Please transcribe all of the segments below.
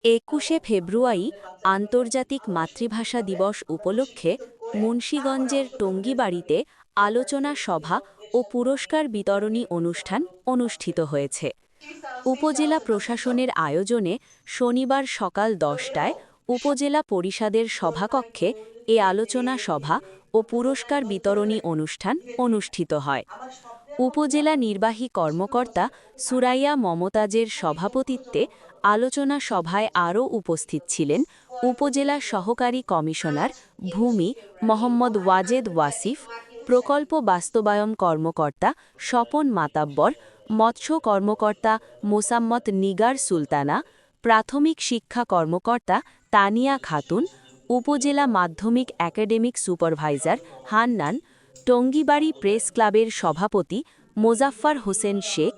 ২১শে ফেব্রুয়ারি আন্তর্জাতিক মাতৃভাষা দিবস উপলক্ষে মুন্সিগঞ্জের টঙ্গীবাড়িতে আলোচনা সভা ও পুরস্কার বিতরণী অনুষ্ঠান অনুষ্ঠিত হয়েছে। উপজেলা প্রশাসনের আয়োজনে শনিবার সকাল ১০টায় উপজেলা পরিষদের সভাকক্ষে এ আলোচনা সভা ও পুরস্কার বিতরণী অনুষ্ঠান অনুষ্ঠিত হয়। উপজেলা নির্বাহী কর্মকর্তা সুরাইয়া মমতাজের সভাপতিত্বে আলোচনা সভায় আরও উপস্থিত ছিলেন উপজেলা সহকারী কমিশনার ভূমি মোহাম্মদ ওয়াজেদ ওয়াসিফ, প্রকল্প বাস্তবায়ন কর্মকর্তা স্বপন মাতাব্বর, মৎস্য কর্মকর্তা মোসাম্মত নিগার সুলতানা, প্রাথমিক শিক্ষা কর্মকর্তা তানিয়া খাতুন, উপজেলা মাধ্যমিক academic supervisor Hannan, Tongibari press ক্লাবের সভাপতি মোজাফফর হোসেন শেখ,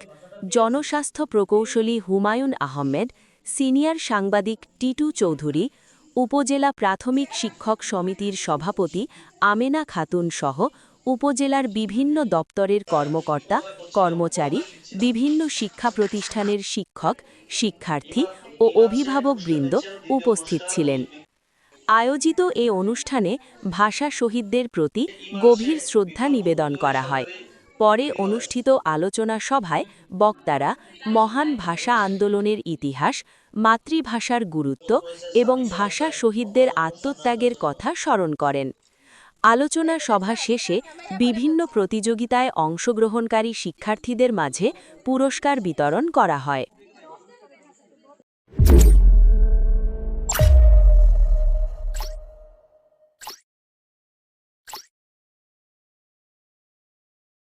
জনস্বাস্থ্য প্রকৌশলী হুমায়ুন আহমেদ, সিনিয়র সাংবাদিক টিটু চৌধুরী, উপজেলা প্রাথমিক শিক্ষক সমিতির সভাপতি আমেনা খাতুন সহ উপজেলার বিভিন্ন দপ্তরের কর্মকর্তা কর্মচারী, বিভিন্ন শিক্ষা প্রতিষ্ঠানের শিক্ষক, শিক্ষার্থী ও অভিভাবকবৃন্দ উপস্থিত ছিলেন। আয়োজিত এ অনুষ্ঠানে ভাষা শহীদদের প্রতি গভীর শ্রদ্ধা নিবেদন করা হয়। পরে অনুষ্ঠিত আলোচনা সভায় বক্তারা মহান ভাষা আন্দোলনের ইতিহাস, মাতৃভাষার গুরুত্ব এবং ভাষা শহীদদের আত্মত্যাগের কথা স্মরণ করেন। আলোচনা সভা শেষে বিভিন্ন প্রতিযোগিতায় অংশগ্রহণকারী শিক্ষার্থীদের মাঝে পুরস্কার বিতরণ করা হয়।